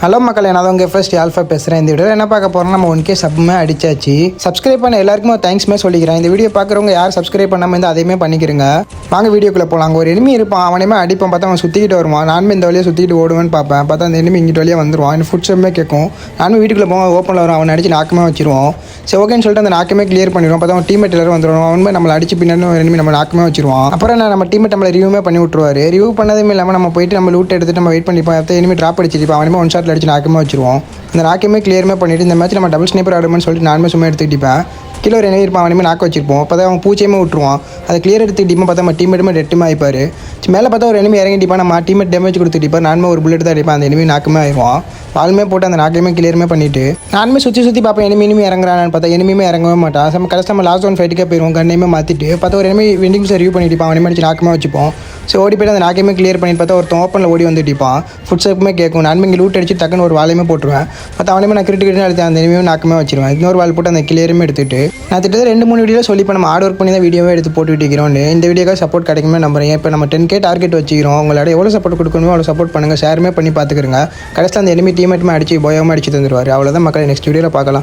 Hello மக்களே, நான் உங்கள் ஃபர்ஸ்ட் ஆல்ஃபா பேசுகிறேன். இந்த வீடியோ என்ன பார்க்க போகிறோம், நம்ம 1K சப்மே அடிச்சாச்சு. சப்ஸ்கிரைப் பண்ண எல்லாருக்கும் தேங்க்ஸ்மே சொல்லிக்கிறேன். இந்த வீடியோ பார்க்குறவங்க யார் சப்ஸ்கிரைப் பண்ணாமல் இருந்தால் அதையுமே பண்ணிக்கிறேங்க. வாங்க வீடியோக்குள்ளே போகலாம். அங்கே ஒரு எனிமி இருப்பான், அவனையுமே அடிப்பான். பார்த்தா அவன் சுற்றிக்கிட்டு வருவான். நானுமே இந்த வழியாக சுற்றிட்டு ஓடுவேன்னு பார்ப்பேன். பார்த்தா அந்த எனிமி இங்கிட்ட வழியாக வந்துடுவான். எனக்கு ஃபுட் ஸ்டெப்புமே கேட்கும். நானும் வீட்டுக்குள்ளே போவோம், ஓப்பனில் வரும். அவனை அடிச்சு நாக்கமே வச்சிருவோம். சரி ஓகேன்னு சொல்லிட்டு அந்த நாக்கமே கிளியர் பண்ணிடுவோம். பார்த்தா அவன் டீமேட் எல்லாரும் வந்துடுவோம். அவனுமே நம்மளை அடிச்சு பின்னாடி ஒரு எனிமி நம்ம நாக்கமே வச்சிருவான். அப்புறம் நம்ம டீமேட் நம்மளை ரிவ்யூமே பண்ணி விட்டுருவாரு. ரிவ்யூ பண்ணதுமே இல்லாமல் நம்ம போயிட்டு நம்ம லூட் எடுத்துட்டு நம்ம வெயிட் பண்ணிப்போம். அடுத்த எனிமி ட்ராப் அடிச்சிருப்போம். அவனுமே ஒன் ஷாட்டில் அடிச்சு நாக்கமே வச்சிருவோம். இந்த நாக்கையுமே கிளியருமே பண்ணிவிட்டு இந்த மேட்ச் நம்ம டபுள் ஸ்னைப்பர் ஆடுமென்னு சொல்லிட்டு நானுமே சும்மா எடுத்துக்கிட்டிப்பேன். கீழே ஒரு எனிமி இருப்பான், அவனுமே நாக்க வச்சிருப்போம். அப்போ தான் அவன் பூச்சியுமே விட்டுருவான். அதை கிளியர் எடுத்துக்கிட்டிப்போம். பார்த்தா நம்ம டீமேட்டுமே டெட்டுமே ஆயிப்பார். மேலே பார்த்தா ஒரு எனிமி இறங்கிட்டிப்பா, நம்ம டீமேட் டேமேஜ் கொடுத்துட்டிப்பா. நானுமே ஒரு புல்லட் தான் அடிப்பேன். அந்த எனிமி நாக்குமே ஆயிடுவான். பாலுமே போட்டு அந்த நாக்கையுமே கிளியருமே பண்ணிவிட்டு நானுமே சுற்றி பார்ப்பேன். எனிமி இறங்குறான்னு பார்த்தா எனிமியுமே இறங்கவே மாட்டான். நம்ம கடைசி நம்ம லாஸ்ட் ஒன் ஃபைட்டுக்கே போயிடுவோம். கண்ணையுமே மாற்றிட்டு பார்த்தா ஒரு எனிமி வெண்டிங் ரிவ்யூ பண்ணிட்டிப்பான். அவனை அடிச்சு நாக்கமே வச்சுப்போம். ஸோ ஓடி போய்ட்டு அந்த நாக்கையுமே கிளியர் பண்ணிட்டு பார்த்தா ஒருத்தன் ஓப்பனில் ஓடி வந்துட்டிப்பான். ஃபுட் ஸ்டெப்புமே கேட்கும். நானுமே இங்கே லூட் அடிச்சு டக்குன்னு ஒரு வாலையுமே போட்டுருவேன். பார்த்தா அவனையுமே நான் கிரிட்டு அடித்து அந்த எனிமியும் நாக்கமே வச்சிருவேன். இன்னொரு வால் போட்டு அந்த கிளியருமே எடுத்துட்டு நான் திட்டத்தில் 2-3 வீடியோ சொல்லி இப்போ நம்ம ஹார்ட் ஒர்க் பண்ணி தான் வீடியோவே எடுத்து போட்டுட்டு இருக்கிறோம். இந்த வீடியோக்காக சப்போர்ட் கிடைக்குமே நம்புறேன். இப்போ நம்ம 10K டார்கெட் வச்சுக்கிறோம். உங்களோட எவ்வளோ சப்போர்ட் கொடுக்கணுமோ அவ்வளோ சப்போர்ட் பண்ணுங்கள். ஷேருமே பண்ணி பார்த்துக்கிறங்க. கடைசியில் அந்த எனிமி டீமேட்டுமே அடிச்சு போயாமல் அடிச்சு தந்துடுவார். அவ்வளோதான் மக்கள். நெக்ஸ்ட் வீடியோவில் பார்க்கலாம்.